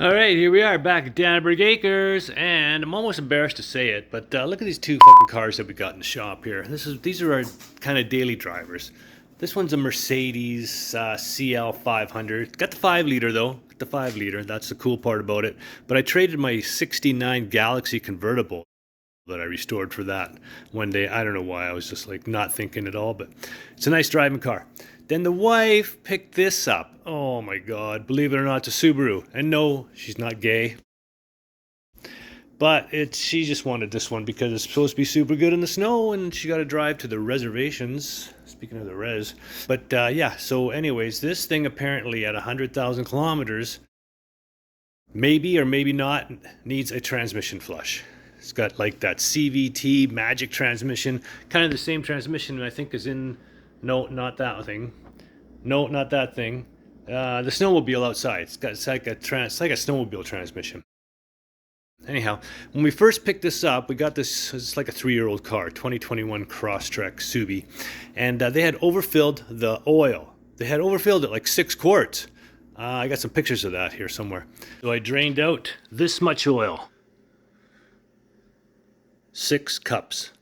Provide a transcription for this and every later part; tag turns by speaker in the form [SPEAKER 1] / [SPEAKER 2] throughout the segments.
[SPEAKER 1] All right, here we are back at Danneberg Acres, and I'm almost embarrassed to say it, but look at these two fucking cars that we got in the shop here. These are our kind of daily drivers. This one's a Mercedes CL 500. Got the 5-liter though. The 5-liter. That's the cool part about it. But I traded my '69 Galaxy convertible that I restored for that one day. I don't know why. I was just like not thinking at all, but it's a nice driving car. Then the wife picked this up. Oh my God, believe it or not, it's a Subaru. And no, she's not gay. But she just wanted this one because it's supposed to be super good in the snow and she got to drive to the reservations. Speaking of the res. But yeah, so anyways, this thing apparently at 100,000 kilometers, maybe or maybe not, needs a transmission flush. It's got like that CVT magic transmission, kind of the same transmission I think is in, no, not that thing. No, not that thing. The snowmobile outside. It's like a snowmobile transmission. Anyhow, when we first picked this up, we got this. It's like a 3-year-old car, 2021 Crosstrek Suby, and they had overfilled the oil. They had overfilled it like 6 quarts. I got some pictures of that here somewhere. So I drained out this much oil. 6 cups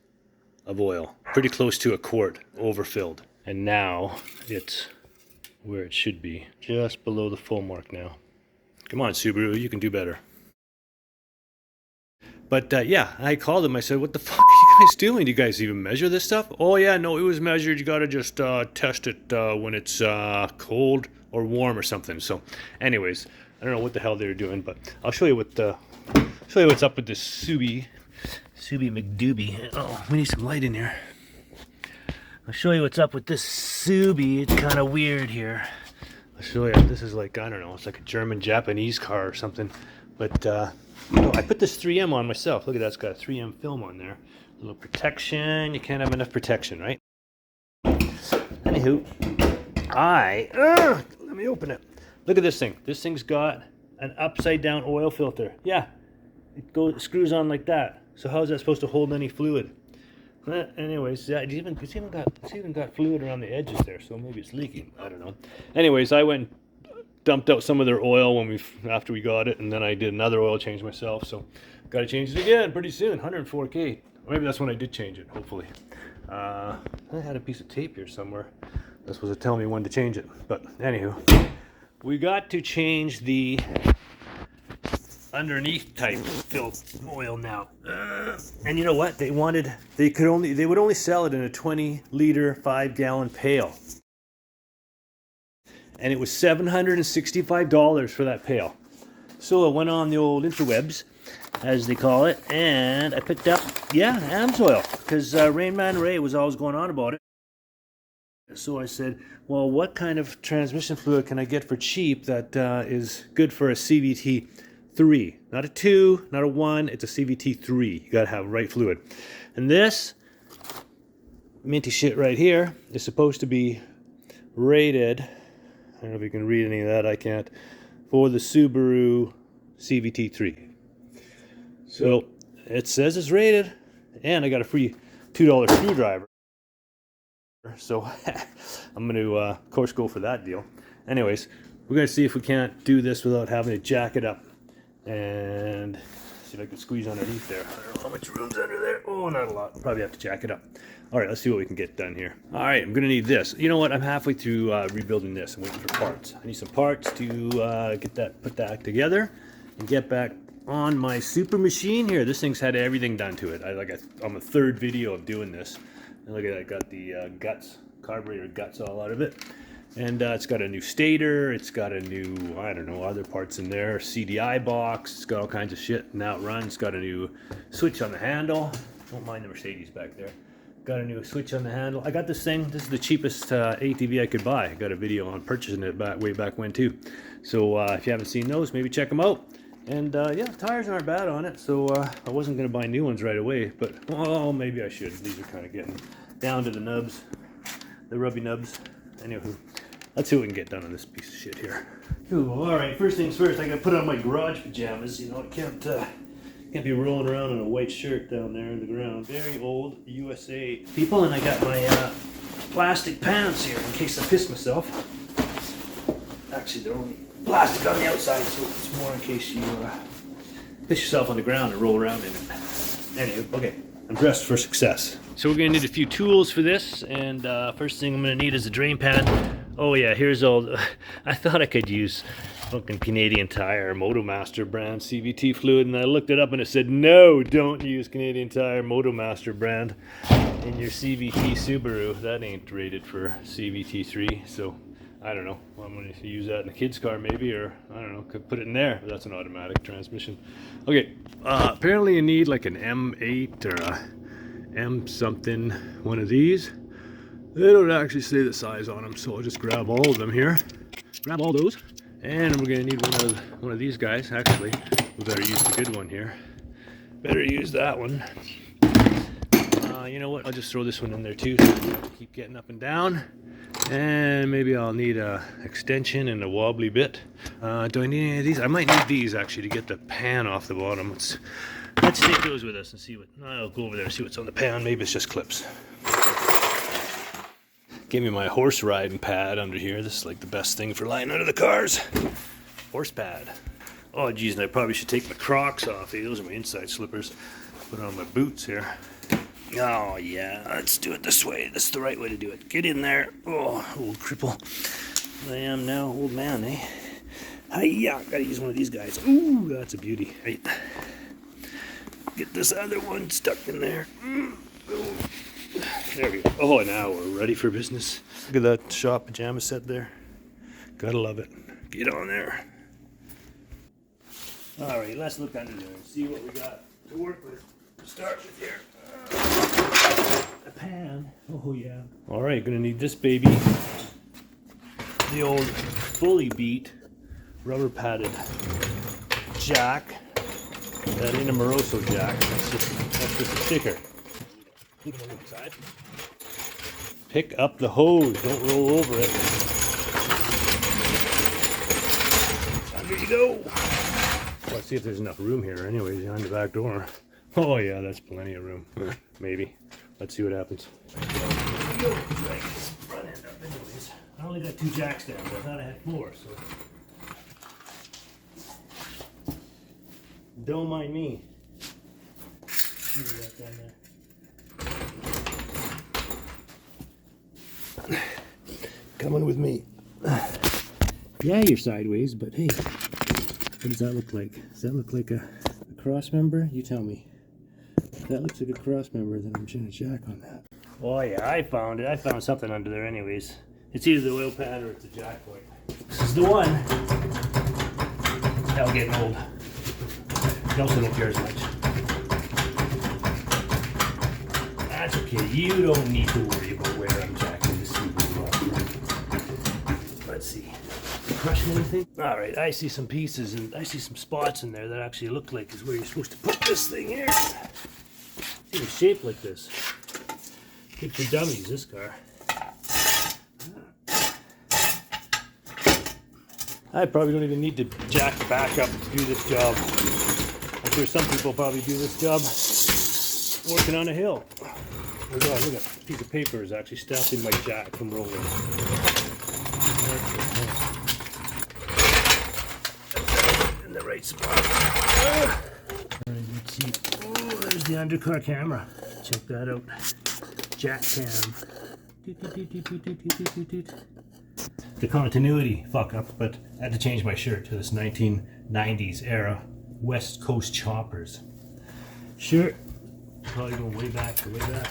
[SPEAKER 1] of oil, pretty close to a quart overfilled, and now it's where it should be, just below the full mark now. Come on, Subaru, you can do better. But yeah, I called them. I said, what the fuck are you guys doing? Do you guys even measure this stuff? Oh yeah, no, it was measured. You gotta just test it when it's cold or warm or something. So anyways, I don't know what the hell they were doing, but I'll show you what's up with this Suby McDoobie. Oh, we need some light in here. I'll show you what's up with this Suby. It's kind of weird here. I'll show you. This is like, I don't know, it's like a German-Japanese car or something. But I put this 3M on myself. Look at that, it's got a 3M film on there. A little protection. You can't have enough protection, right? Anywho, let me open it. Look at this thing. This thing's got an upside-down oil filter. Yeah, it screws on like that. So how is that supposed to hold any fluid? Anyways, yeah, it's even got fluid around the edges there, so maybe it's leaking. I don't know. Anyways, I went and dumped out some of their oil after we got it, and then I did another oil change myself. So got to change it again pretty soon. 104K. Maybe that's when I did change it. Hopefully. I had a piece of tape here somewhere. That's supposed to tell me when to change it. But anywho, we got to change the underneath type fill oil now, and you know what they wanted? They would only sell it in a 20-liter 5-gallon pail, and it was $765 for that pail. So I went on the old interwebs, as they call it, and I picked up AMSOIL because Rain Man Ray was always going on about it. So I said, well, what kind of transmission fluid can I get for cheap that is good for a CVT 3, not a 2, not a 1, it's a CVT 3. You gotta have right fluid. And this minty shit right here is supposed to be rated, I don't know if you can read any of that, I can't, for the Subaru CVT 3. So it says it's rated, and I got a free $2 screwdriver. So I'm going to, of course, go for that deal. Anyways, we're going to see if we can't do this without having to jack it up. And see if I can squeeze underneath there. I don't know how much room's under there. Oh, not a lot. Probably have to jack it up. All right, let's see what we can get done here. All right, I'm going to need this. You know what? I'm halfway through rebuilding this. I'm waiting for parts. I need some parts to put that together and get back on my super machine here. This thing's had everything done to it. I'm a 3rd video of doing this. And look at that, got the carburetor guts all out of it. And it's got a new stator, it's got a new, I don't know, other parts in there, CDI box, it's got all kinds of shit. Now it runs, got a new switch on the handle. Don't mind the Mercedes back there. Got a new switch on the handle. I got this thing, this is the cheapest ATV I could buy. I got a video on purchasing it way back when too. So if you haven't seen those, maybe check them out. And yeah, tires aren't bad on it, so I wasn't going to buy new ones right away, but well, maybe I should. These are kind of getting down to the nubs, the rubby nubs. Anywho, let's see what we can get done on this piece of shit here. Ooh, all right, first things first, I got to put on my garage pajamas. You know, I can't be rolling around in a white shirt down there in the ground. Very old USA people, and I got my plastic pants here in case I piss myself. Actually, they're only plastic on the outside, so it's more in case you piss yourself on the ground and roll around in it. Anyway, okay, I'm dressed for success. So we're gonna need a few tools for this, and first thing I'm gonna need is a drain pan. Oh yeah, here's all. I thought I could use fucking Canadian Tire Motomaster brand CVT fluid, and I looked it up and it said no, don't use Canadian Tire Motomaster brand in your CVT Subaru. That ain't rated for CVT3, so I don't know. Well, I'm going to use that in the kid's car maybe, or I don't know, could put it in there, but that's an automatic transmission. Okay, apparently you need like an M8 or a M something, one of these. They don't actually say the size on them, so I'll just grab all of them here. Grab all those, and we're going to need one of these guys. Actually, we better use the good one here. Better use that one. You know what? I'll just throw this one in there too, so I don't have to keep getting up and down. And maybe I'll need a extension and a wobbly bit. Do I need any of these? I might need these actually to get the pan off the bottom. Let's take those with us and see what. I'll go over there and see what's on the pan. Maybe it's just clips. Give me my horse riding pad under here. This is like the best thing for lying under the cars. Horse pad. Oh geez, and I probably should take my Crocs off. Hey, those are my inside slippers. Put on my boots here. Oh yeah, let's do it this way. This is the right way to do it. Get in there. Oh, old cripple. I am now, old man, eh? Hi-ya, gotta use one of these guys. Ooh, that's a beauty. Right. Get this other one stuck in there. There we go. Oh, now we're ready for business. Look at that shop pajama set there. Gotta love it. Get on there. Alright, let's look under there and see what we got to work with. Start with here. A pan. Oh yeah. Alright, gonna need this baby. The old fully beat rubber padded jack. That ain't a Moroso jack. That's just a sticker. Keep it on the side. Pick up the hose. Don't roll over it. Under you go. Let's see if there's enough room here anyways behind the back door. Oh yeah, that's plenty of room. Maybe. Let's see what happens. Front end up anyways. I only got 2 jacks down, but I thought I had 4, so. Don't mind me. What do we got down there? Coming with me. Yeah, you're sideways, but hey, what does that look like? Does that look like a cross member? You tell me. If that looks like a cross member, then I'm gonna jack on that. Oh yeah, I found it. I found something under there anyways. It's either the oil pan or it's a jack point. This is the one. Hell, getting old. I also don't care as much. That's okay. You don't need to worry about where I'm jacking the Suby off. Let's see. Crushing anything? Alright, I see some pieces and I see some spots in there that actually look like is where you're supposed to put this thing here. It's even shaped like this. Good for dummies, this car. I probably don't even need to jack back up to do this job. I'm sure some people probably do this job working on a hill. Oh God, look at a piece of paper is actually stamped in my jack from rolling. In the right spot. Alright, let's see. Oh, there's the undercar camera. Check that out. Jack cam. The continuity fuck up, but I had to change my shirt to this 1990s era West Coast choppers shirt. Probably going way back to way back.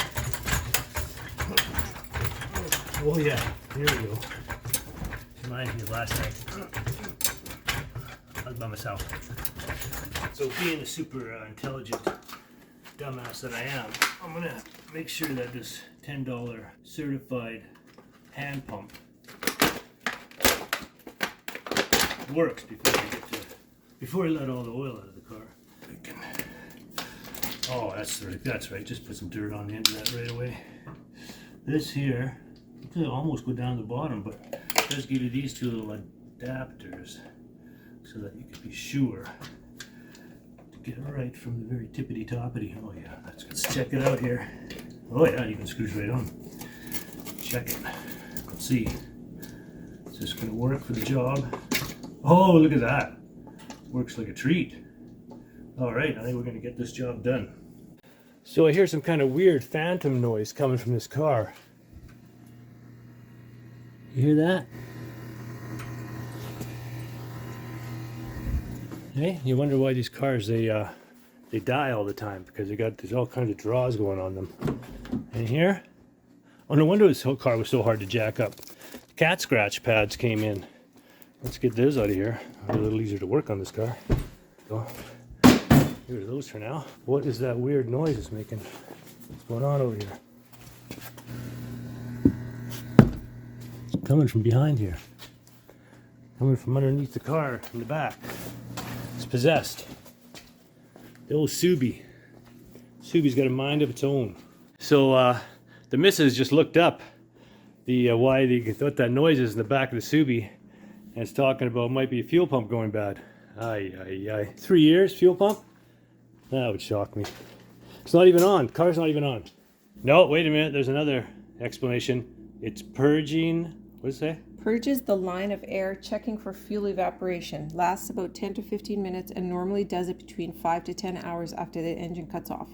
[SPEAKER 1] Oh yeah, here we go. Reminds me of last night. I was by myself. So being the super intelligent dumbass that I am, I'm gonna make sure that this $10 certified hand pump works before I let all the oil out of the car. Oh, that's right. Just put some dirt on the end of that right away. This here, you could almost go down the bottom, but it does give you these 2 little adapters so that you can be sure to get it right from the very tippity toppity. Oh yeah, let's check it out here. Oh yeah, you can screws right on. Check it. Let's see. Is this gonna work for the job? Oh, look at that. Works like a treat. All right, I think we're gonna get this job done. So I hear some kind of weird phantom noise coming from this car. You hear that? Hey, you wonder why these cars, they die all the time, because there's all kinds of draws going on them. And here? Oh, no wonder this whole car was so hard to jack up. Cat scratch pads came in. Let's get those out of here. A little easier to work on this car. So, here are those for now. What is that weird noise it's making? What's going on over here? It's coming from behind here. Coming from underneath the car in the back. It's possessed. The old Suby. Suby's got a mind of its own. So the missus just looked up what that noise is in the back of the Suby, and it's talking about might be a fuel pump going bad. Ay, ay, ay. 3 years fuel pump? That would shock me. It's not even on. Car's not even on. No, wait a minute. There's another explanation. It's purging. What does it say?
[SPEAKER 2] Purges the line of air, checking for fuel evaporation. Lasts about 10 to 15 minutes and normally does it between 5 to 10 hours after the engine cuts off.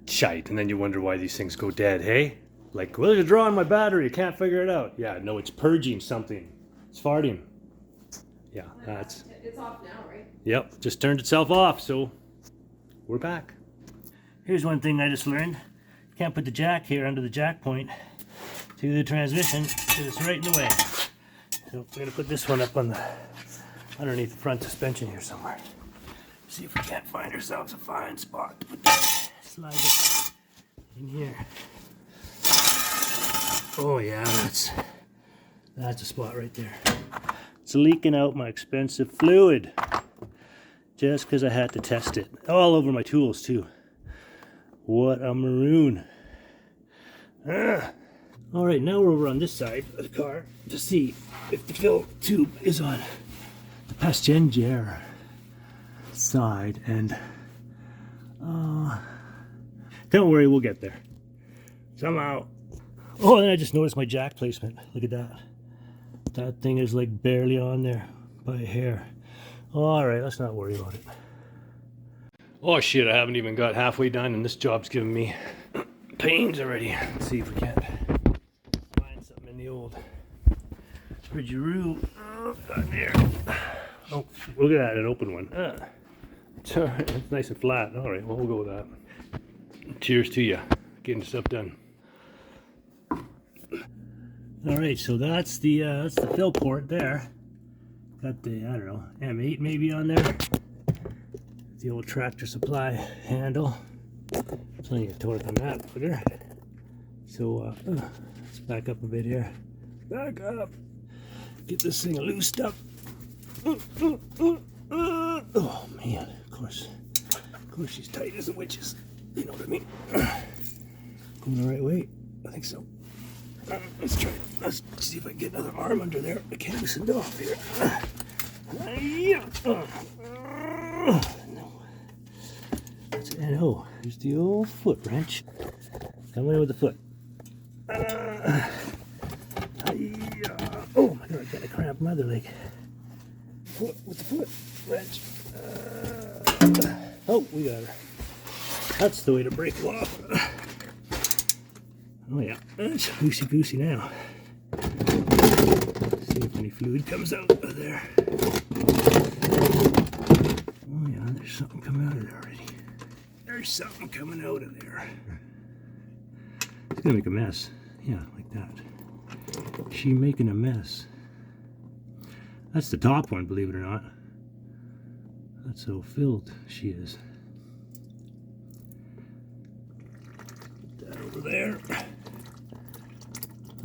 [SPEAKER 1] Shite, and then you wonder why these things go dead, hey? Like, well, there's a draw on my battery, can't figure it out. Yeah, no, it's purging something. It's farting. Yeah, that's...
[SPEAKER 2] It's off now, right?
[SPEAKER 1] Yep, just turned itself off, so we're back. Here's one thing I just learned. You can't put the jack here under the jack point to the transmission, because it's right in the way. So we're gonna put this one up on underneath the front suspension here somewhere. See if we can't find ourselves a fine spot to put that. Slide it in here. Oh yeah, that's a spot right there. It's leaking out my expensive fluid. Just because I had to test it. All over my tools too. What a maroon. Alright, now we're over on this side of the car to see if the fill tube is on the passenger side, and don't worry, we'll get there. Somehow. Oh, and I just noticed my jack placement. Look at that. That thing is like barely on there by a hair. Alright, let's not worry about it. Oh shit, I haven't even got halfway done and this job's giving me pains already. Let's see if we can't find something in the old fridgeroo. Down there. Oh, look at that, an open one. It's nice and flat. Alright, well, we'll go with that. Cheers to you, getting stuff done. Alright, so that's the fill port there. Got the, I don't know, M8 maybe on there. The old Tractor Supply handle. Plenty of torque on that footer. So let's back up a bit here. Back up. Get this thing loosed up. Oh man, of course she's tight as the witches. You know what I mean? Going the right way? I think so. Let's try it. Let's see if I can get another arm under there. I can't loosen it off here. No. And oh, there's the old foot wrench. Come in with the foot. Oh my god, I got a cramp in my other leg. Foot with the foot wrench. Oh, we got her. That's the way to break it off. Oh yeah, it's loosey-goosey now. See if any fluid comes out of there. Oh yeah, there's something coming out of there already. There's something coming out of there. It's gonna make a mess. Yeah, like that. She making a mess. That's the top one, believe it or not. That's how filled she is. Put that over there.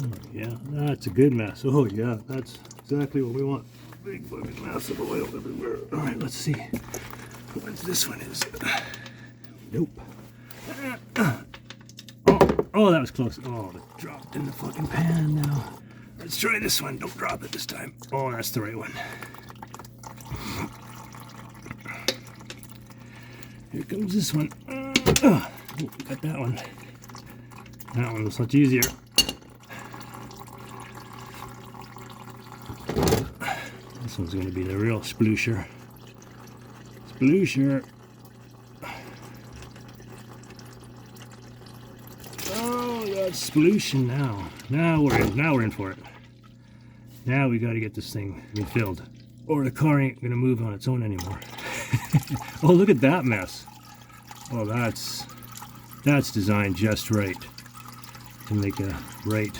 [SPEAKER 1] Oh, yeah, that's a good mess. Oh yeah, that's exactly what we want. Big fucking mass of oil everywhere. Alright, let's see what this one is. Nope. Oh, that was close. Oh, it dropped in the fucking pan now. Let's try this one. Don't drop it this time. Oh, that's the right one. Here comes this one. Oh, got that one. That one was much easier. This one's going to be the real sploosher. Sploosher. Oh, that's splooshing now. Now we're in for it. Now we got to get this thing refilled, or the car ain't going to move on its own anymore. Oh, look at that mess. Oh, that's designed just right to make a right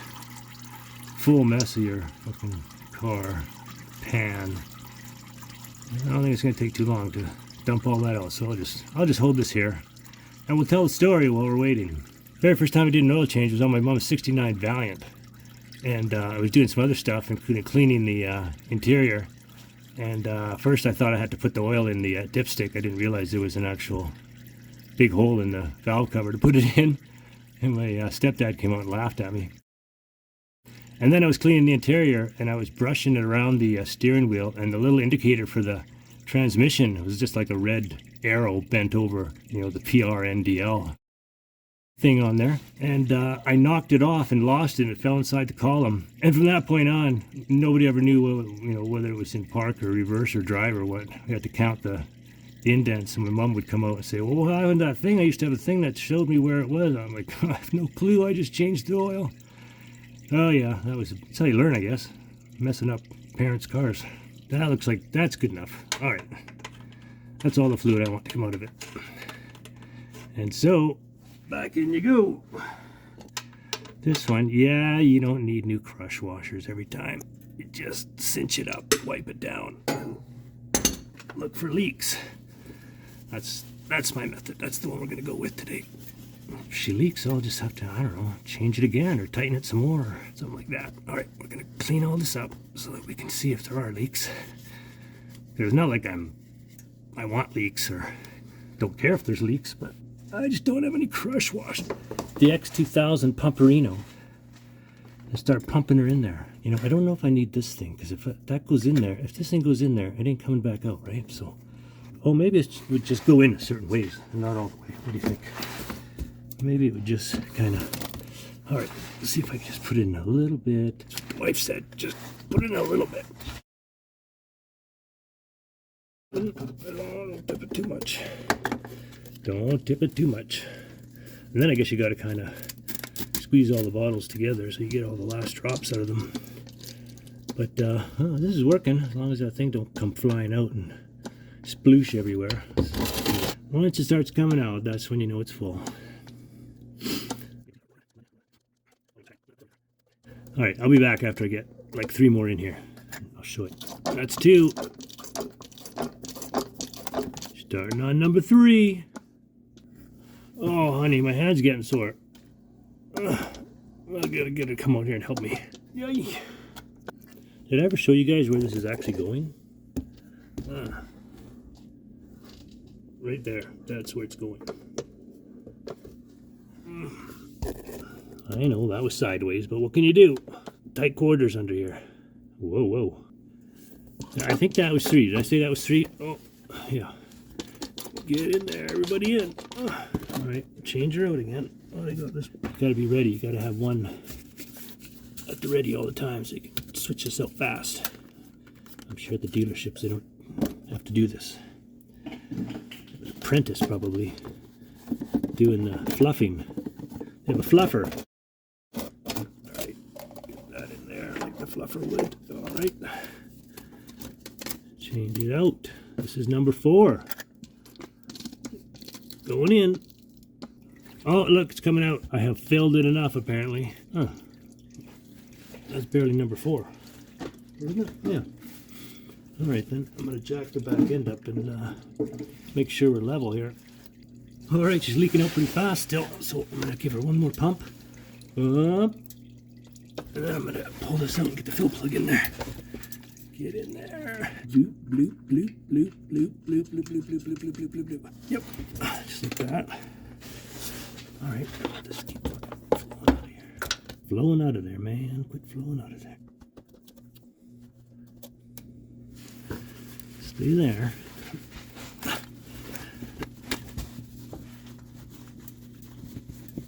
[SPEAKER 1] full mess of your fucking car pan. I don't think it's going to take too long to dump all that out, so I'll just hold this here, and we'll tell the story while we're waiting. Very first time I did an oil change was on my mom's '69 Valiant, and I was doing some other stuff, including cleaning the interior. And first I thought I had to put the oil in the dipstick. I didn't realize there was an actual big hole in the valve cover to put it in, and my stepdad came out and laughed at me. And then I was cleaning the interior, and I was brushing it around the steering wheel, and the little indicator for the transmission was just like a red arrow bent over, you know, the PRNDL thing on there. And I knocked it off and lost it, and it fell inside the column. And from that point on, nobody ever knew, you know, whether it was in park or reverse or drive or what. We had to count the indents, and my mom would come out and say, well, what happened to that thing? I used to have a thing that showed me where it was. I'm like, I have no clue, I just changed the oil. Oh yeah, that's how you learn, I guess. Messing up parents' cars. That looks like that's good enough. All right, that's all the fluid I want to come out of it. And so, back in you go. This one, yeah, you don't need new crush washers every time. You just cinch it up, wipe it down, and look for leaks. That's my method. That's the one we're gonna go with today. If she leaks, I'll just have to, I don't know, change it again or tighten it some more or something like that. All right, we're gonna clean all this up so that we can see if there are leaks. It's not like I want leaks or don't care if there's leaks, but I just don't have any crush wash. The X2000 Pumperino. I start pumping her in there. You know, I don't know if I need this thing, because if that goes in there, if this thing goes in there, it ain't coming back out, right? So, oh, maybe it would just go in certain ways, not all the way. What do you think? Maybe it would just kind of... All right, let's see if I can just put it in a little bit. That's what the wife said, just put it in a little bit. Don't tip it too much. Don't tip it too much. And then I guess you got to kind of squeeze all the bottles together so you get all the last drops out of them. But this is working, as long as that thing don't come flying out and sploosh everywhere. Once it starts coming out, that's when you know it's full. All right, I'll be back after I get like 3 more in here. I'll show it. That's 2. Starting on number 3. Oh, honey, my hand's getting sore. I gotta get her to come out here and help me. Yay. Did I ever show you guys where this is actually going? Right there. That's where it's going. I know, that was sideways, but what can you do? Tight quarters under here. Whoa, whoa. I think that was 3. Did I say that was 3? Oh, yeah. Get in there, everybody in. All right, change her out again. Oh, I got this. You gotta be ready. You gotta have one at the ready all the time so you can switch this out fast. I'm sure at the dealerships they don't have to do this. An apprentice probably doing the fluffing. They have a fluffer. All right, get that in there like the fluffer would. All right, change it out. This is number 4. Going in. Oh, look, it's coming out. I have filled it enough, apparently. Huh. That's barely number 4. Isn't it? Yeah. All right, then. I'm going to jack the back end up and make sure we're level here. All right, she's leaking out pretty fast still, so I'm going to give her one more pump. Up. And then I'm going to pull this out and get the fill plug in there. Get in there. Bloop, bloop, bloop, bloop, bloop, bloop, bloop, bloop, bloop, bloop, bloop, bloop, bloop, bloop. Yep. Just like that. All right. Just keep flowing out of here. Flowing out of there, man. Quit flowing out of there. Stay there.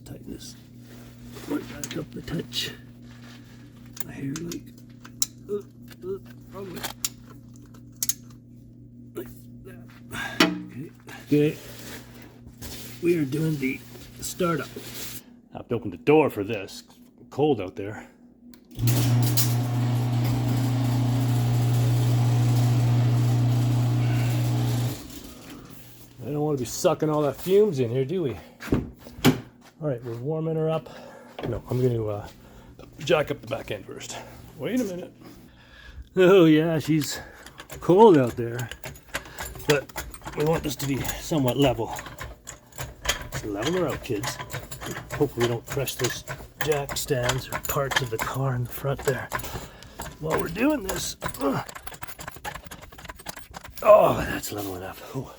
[SPEAKER 1] Tighten this right back up a touch. My hair like... wrong way. Okay, we are doing the startup. I have to open the door for this. It's cold out there. I don't want to be sucking all that fumes in here, do we? All right, we're warming her up. No, I'm going to jack up the back end first. Wait a minute. Oh yeah, she's cold out there, but we want this to be somewhat level. So level her out, kids. Hopefully we don't crush those jack stands or parts of the car in the front there while we're doing this. Oh, that's level enough. Ooh.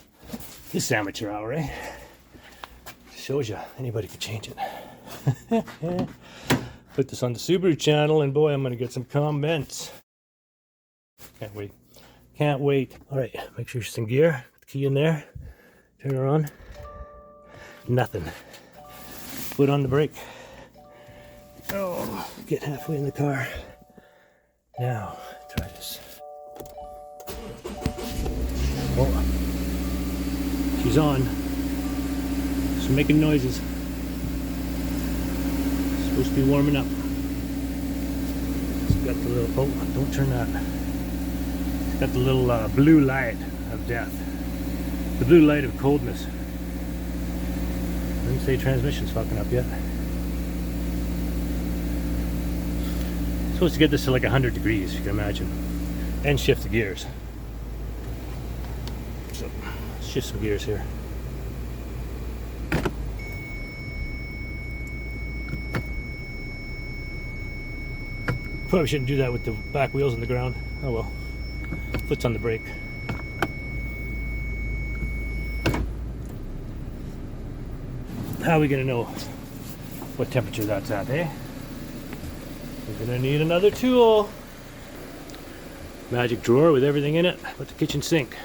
[SPEAKER 1] This is amateur hour, right? Shows you anybody can change it. Put this on the Subaru channel, and boy, I'm gonna get some comments. Can't wait. Can't wait. All right, make sure she's in gear. Put the key in there. Turn her on. Nothing. Foot on the brake. Oh, get halfway in the car. Now, try this. Oh, she's on. She's making noises. Supposed to be warming up. It's got the little, oh, don't turn that. It's got the little blue light of death. The blue light of coldness. Didn't say transmission's fucking up yet. Supposed to get this to like 100 degrees, you can imagine. And shift the gears. So, let's shift some gears here. Probably shouldn't do that with the back wheels on the ground. Oh well. Foot's on the brake. How are we gonna know what temperature that's at, eh? We're gonna need another tool. Magic drawer with everything in it, but the kitchen sink.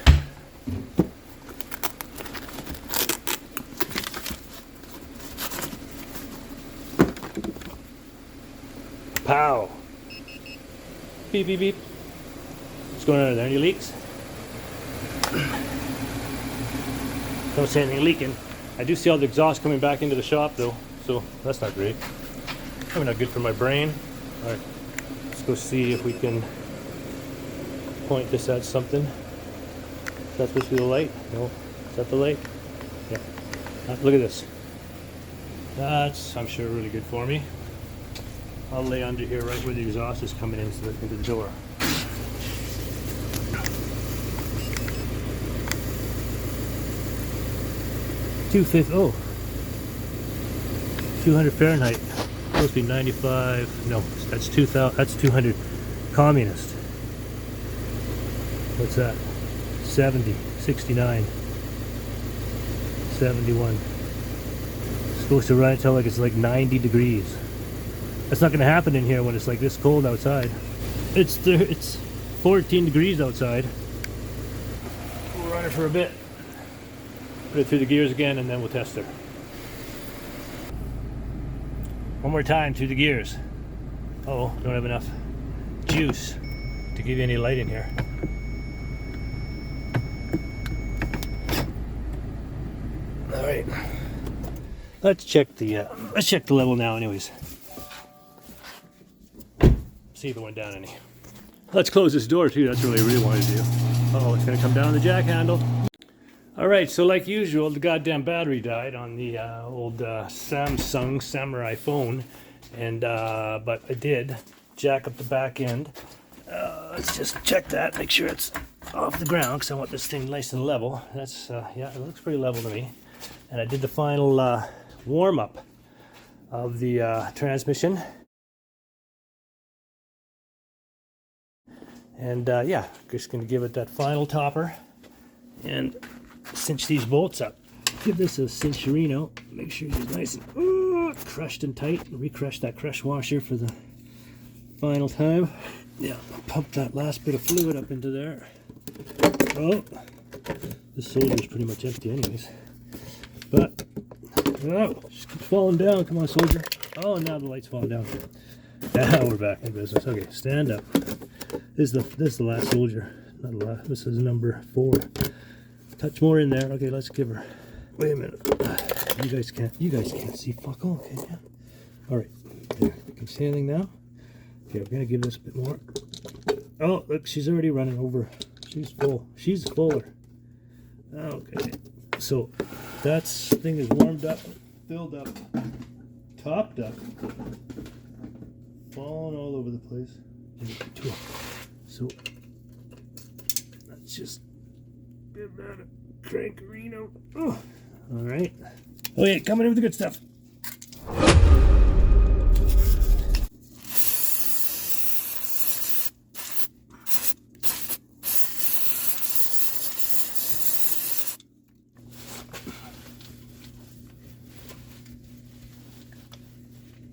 [SPEAKER 1] Pow! Beep, beep, beep. What's going on? Are there any leaks? Don't see anything leaking. I do see all the exhaust coming back into the shop though, so that's not great. Probably not good for my brain. Alright, let's go see if we can point this at something. Is that supposed to be the light? No. Is that the light? Yeah. Look at this. That's, I'm sure, really good for me. I'll lay under here right where the exhaust is coming into the door. Oh, 200 Fahrenheit. Supposed to be 95. No, that's 2000. That's 200 communist. What's that? 70, 69, 71. It's supposed to run until like it's like 90 degrees. That's not going to happen in here when it's like this cold outside. It's 14 degrees outside. We'll run it for a bit. Put it through the gears again, and then we'll test her. One more time through the gears. Oh, don't have enough juice to give you any light in here. All right. Let's check the level now, anyways. See if it went down any. Let's close this door too. That's what I really wanted to do. Oh, it's gonna come down the jack handle. All right, so like usual, the goddamn battery died on the old Samsung Samurai phone, and but I did jack up the back end. Let's just check that, make sure it's off the ground, because I want this thing nice and level. That's yeah, it looks pretty level to me. And I did the final warm up of the transmission, and yeah, just gonna give it that final topper and cinch these bolts up. Give this a cincherino. Make sure it's nice and crushed and tight. Recrush that crush washer for the final time. Yeah, pump that last bit of fluid up into there. Oh, this soldier's pretty much empty anyways. But, oh, just keep falling down. Come on, soldier. Oh, now the light's falling down. Now we're back in business. Okay, stand up. This is the last soldier. Not the last. This is number 4. touch more in there. Okay, let's give her. Wait a minute. You guys can't see fuck all, can you? All right, there. Can you see anything now? Okay, we're gonna give this a bit more. Oh, look, she's already running over. She's full. She's fuller. Okay, so that thing is warmed up, filled up, topped up, falling all over the place. So let's just give that a crankerino. Oh, all right. Oh yeah, coming in with the good stuff.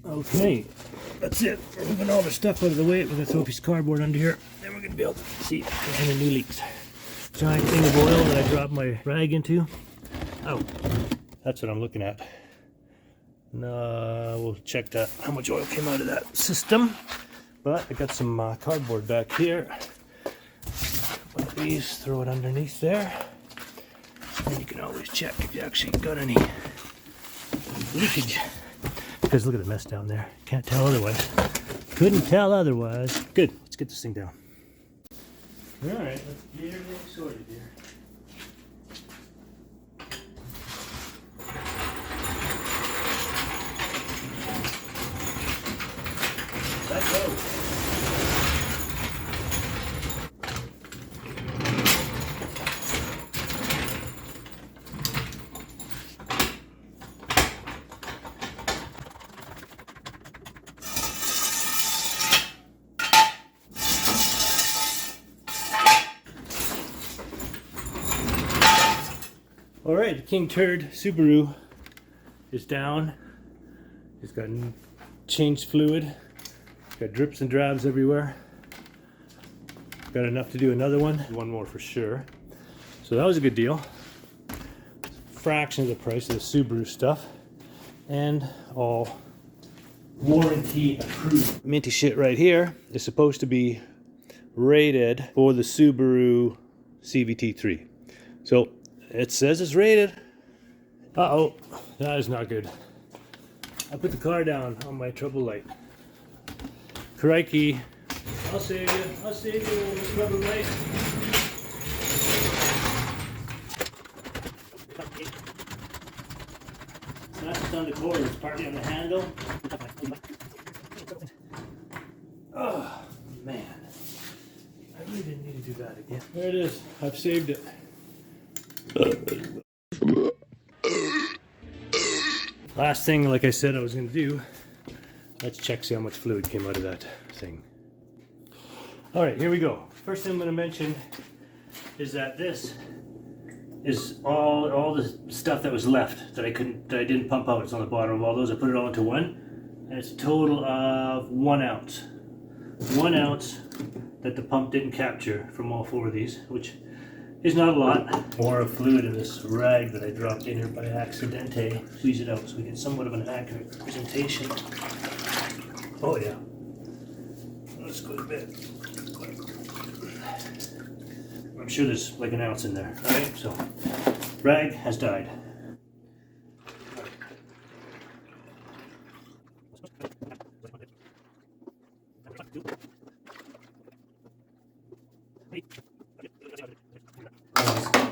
[SPEAKER 1] Okay, that's it. We're moving all the stuff out of the way. We're going to throw a piece of cardboard under here. Then we're going to be able to see if there's any new leaks. Giant thing of oil that I dropped my rag into. Oh, that's what I'm looking at. No, we'll check that, how much oil came out of that system. But I got some cardboard back here. One of these, throw it underneath there. And you can always check if you actually got any leakage. Because look at the mess down there. Can't tell otherwise. Couldn't tell otherwise. Good. Let's get this thing down. Alright, let's get everything sorted here. Let's go. Alright, the King Turd Subaru is down. It's got changed fluid. Got drips and drabs everywhere. Got enough to do another one. One more for sure. So that was a good deal. Fraction of the price of the Subaru stuff. And all warranty approved. Minty shit right here is supposed to be rated for the Subaru CVT 3. So it says it's rated. Uh-oh, that is not good. I put the car down on my trouble light. Crikey. I'll save you. I'll save you with this rubber light. It's not just on the cord, it's partly on the handle. Oh, man. I really didn't need to do that again. There it is. I've saved it. Last thing, like I said I was going to do, let's check, see how much fluid came out of that thing. Alright, here we go. First thing I'm going to mention is that this is all the stuff that was left that I didn't pump out. It's on the bottom of all those. I put it all into one, and it's a total of 1 ounce. 1 ounce that the pump didn't capture from all 4 of these, which is not a lot. More fluid in this rag that I dropped in here by accidente. Squeeze it out so we get somewhat of an accurate representation. Oh yeah. Let's go a bit. I'm sure there's like 1 ounce in there. Alright, so rag has died.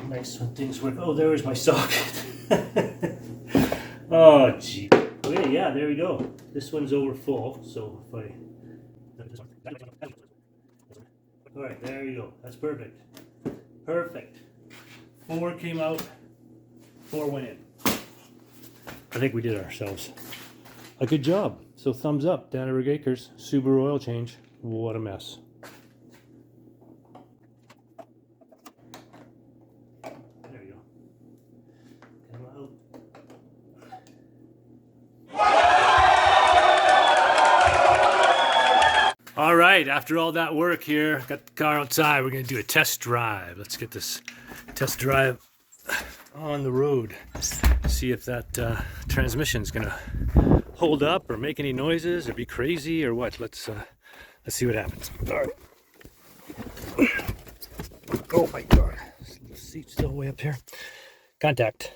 [SPEAKER 1] Nice when things work. Oh, there is my socket. Oh, gee. Okay, yeah, there we go. This one's over full, so if I... Alright, there you go. That's perfect. Perfect. 4 came out, 4 went in. I think we did ourselves a good job. So thumbs up, Danneberg Acres, Subaru oil change. What a mess. There you go. Come out. All right, after all that work here, got the car outside. We're gonna do a test drive. Let's get this test drive on the road. See if that transmission's gonna hold up or make any noises or be crazy or what. Let's see what happens. All right. Oh my God. Let's seat's still way up here. Contact.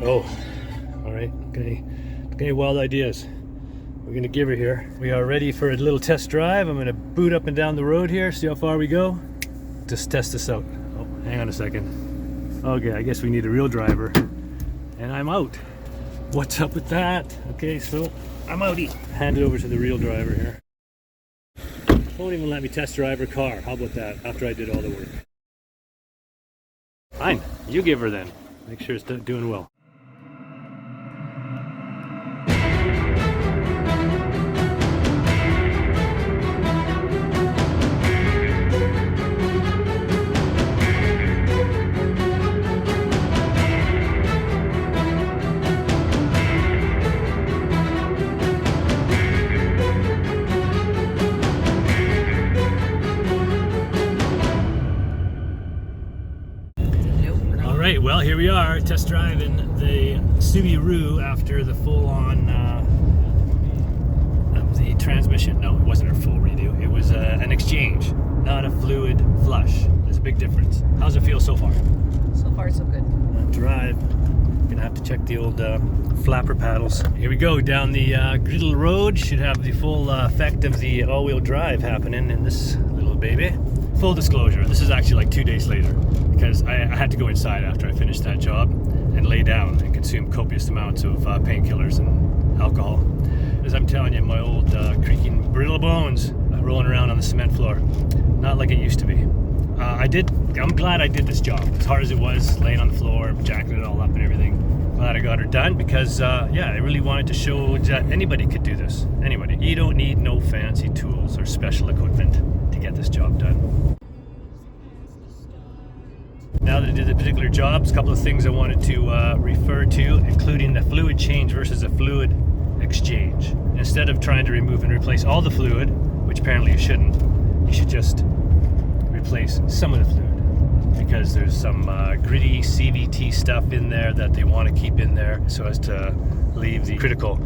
[SPEAKER 1] Oh, all right. Okay, wild ideas. We're gonna give her here. We are ready for a little test drive. I'm gonna boot up and down the road here, see how far we go. Just test this out. Oh, hang on a second. Okay, I guess we need a real driver. And I'm out. What's up with that? Okay, so I'm outie. Hand it over to the real driver here. Won't even let me test drive her car. How about that, after I did all the work? Fine, you give her then. Make sure it's doing well. Alright, well here we are, test driving the Suby after the full-on the transmission. No, it wasn't a full redo. It was an exchange, not a fluid flush. There's a big difference. How's it feel so far?
[SPEAKER 2] So far, so good.
[SPEAKER 1] Drive. Gonna have to check the old flapper paddles. Here we go down the griddle road. Should have the full effect of the all-wheel drive happening in this little baby. Full disclosure, this is actually like 2 days later because I had to go inside after I finished that job and lay down and consume copious amounts of painkillers and alcohol. As I'm telling you, my old creaking brittle bones rolling around on the cement floor, not like it used to be. I'm glad I did this job, as hard as it was, laying on the floor, jacking it all up and everything. Glad I got her done because, yeah, I really wanted to show that anybody could do this. Anybody. You don't need no fancy tools or special equipment to get this job done. Now that I did the particular jobs, a couple of things I wanted to refer to, including the fluid change versus a fluid exchange. Instead of trying to remove and replace all the fluid, which apparently you shouldn't, you should just replace some of the fluid because there's some gritty CVT stuff in there that they want to keep in there so as to leave the critical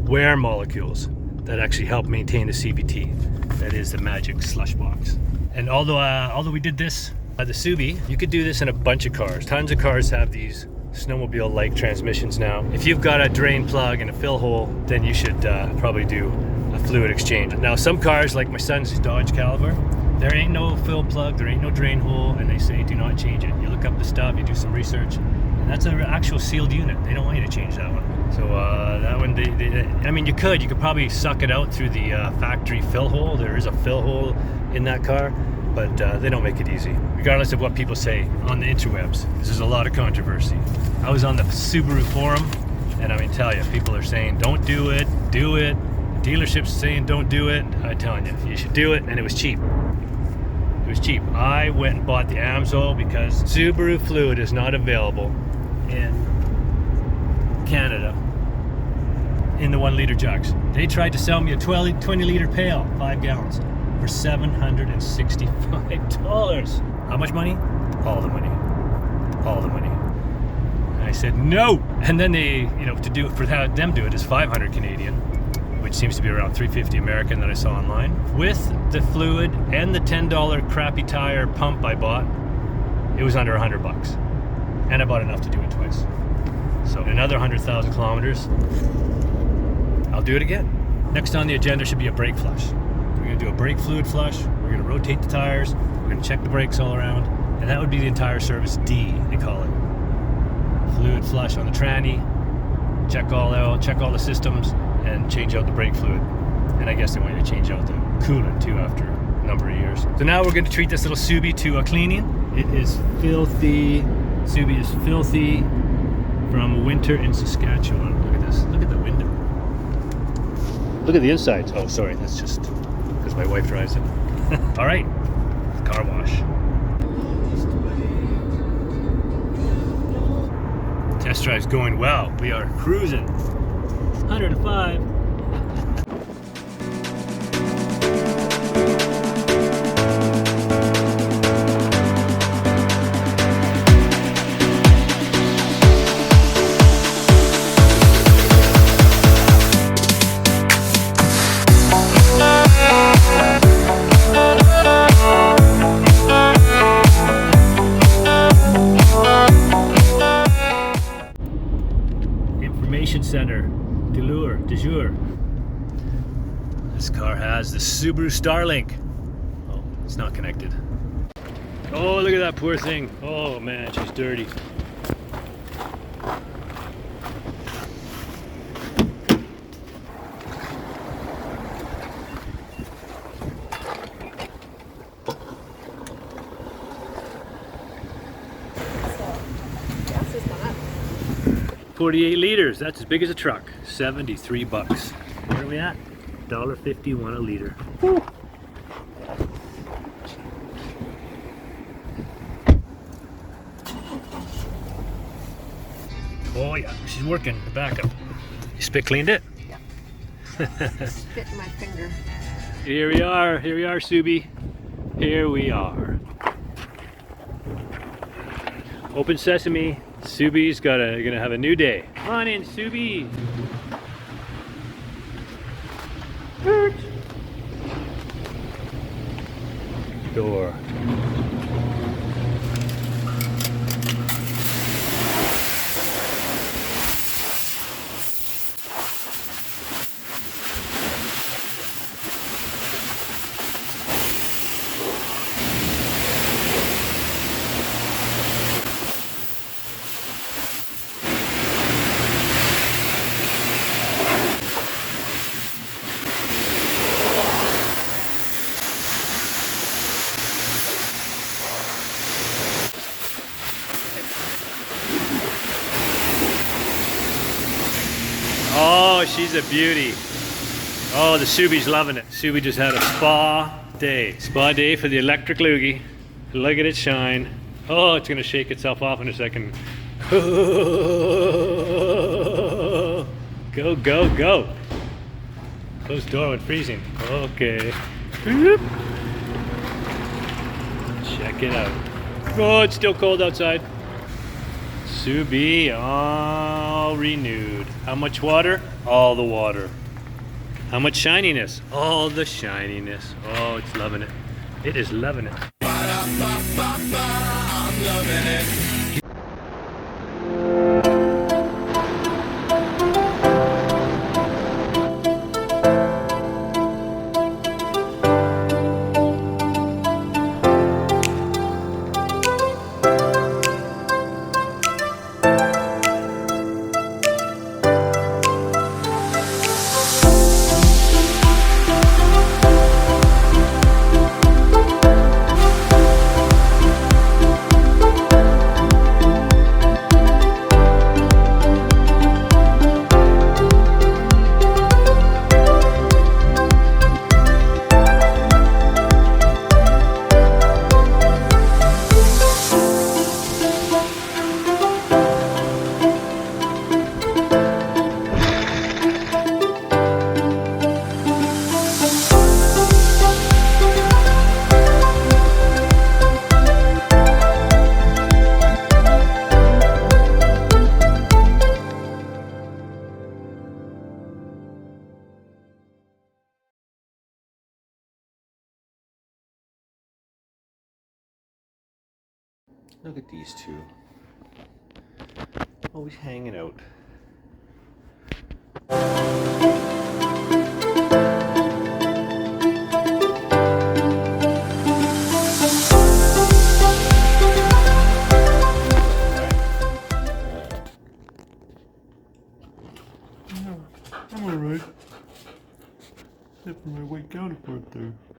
[SPEAKER 1] wear molecules that actually help maintain the CVT. That is the magic slush box. And although we did this, the Suby, you could do this in a bunch of cars. Tons of cars have these snowmobile-like transmissions now. If you've got a drain plug and a fill hole, then you should probably do a fluid exchange. Now, some cars, like my son's Dodge Caliber, there ain't no fill plug, there ain't no drain hole, and they say do not change it. You look up the stuff, you do some research, and that's an actual sealed unit. They don't want you to change that one. So that one, I mean, you could probably suck it out through the factory fill hole. There is a fill hole in that car, but they don't make it easy. Regardless of what people say on the interwebs, there's a lot of controversy. I was on the Subaru forum, and I mean, tell you, people are saying don't do it, do it. Dealerships saying don't do it. I'm telling you, you should do it, and it was cheap. It was cheap. I went and bought the AMSOIL because Subaru fluid is not available in Canada in the 1 liter jugs. They tried to sell me a 20 liter pail, 5 gallons, for $765. How much money? All the money. All the money. And I said no. And then they, to do it, for them do it is 500 Canadian, which seems to be around $350 American that I saw online. With the fluid and the $10 crappy tire pump I bought, it was under $100. And I bought enough to do it twice. So another 100,000 kilometers, I'll do it again. Next on the agenda should be a brake flush. We're gonna do a brake fluid flush. We're gonna rotate the tires. We're gonna check the brakes all around. And that would be the entire service D, they call it. Fluid flush on the tranny, check all the systems, and change out the brake fluid. And I guess they want you to change out the coolant too after a number of years. So now we're going to treat this little Suby to a cleaning. It is filthy. Suby is filthy from winter in Saskatchewan. Look at this. Look at the window. Look at the insides. Oh, sorry. That's just because my wife drives it. All right. Car wash. Test drive's going well. We are cruising. 105. center. De jour. This car has the Subaru Starlink. Oh, it's not connected. Oh, look at that poor thing. Oh man, she's dirty.
[SPEAKER 2] Gas is not.
[SPEAKER 1] 48 liters, that's as big as a truck. 73 bucks. Where are we at? $1.51 a liter. Woo. Oh yeah, she's working the backup. You spit cleaned it?
[SPEAKER 2] Yeah. Spit in my finger.
[SPEAKER 1] Here we are, Suby. Here we are. Open sesame. Suby's gonna have a new day. Come on in, Suby. Door. Oh, she's a beauty. Oh, the Suby's loving it. Suby just had a spa day. Spa day for the electric loogie. Look at it shine. Oh, it's gonna shake itself off in a second. Go, go, go. Close the door when freezing. Okay. Check it out. Oh, it's still cold outside. Suby, all renewed. How much water? All the water. How much shininess? All the shininess. Oh, it's loving it. It is loving it.
[SPEAKER 3] I'm loving it.
[SPEAKER 1] Look at these two. Always hanging out.
[SPEAKER 4] I'm alright. Except for my white counterpart there.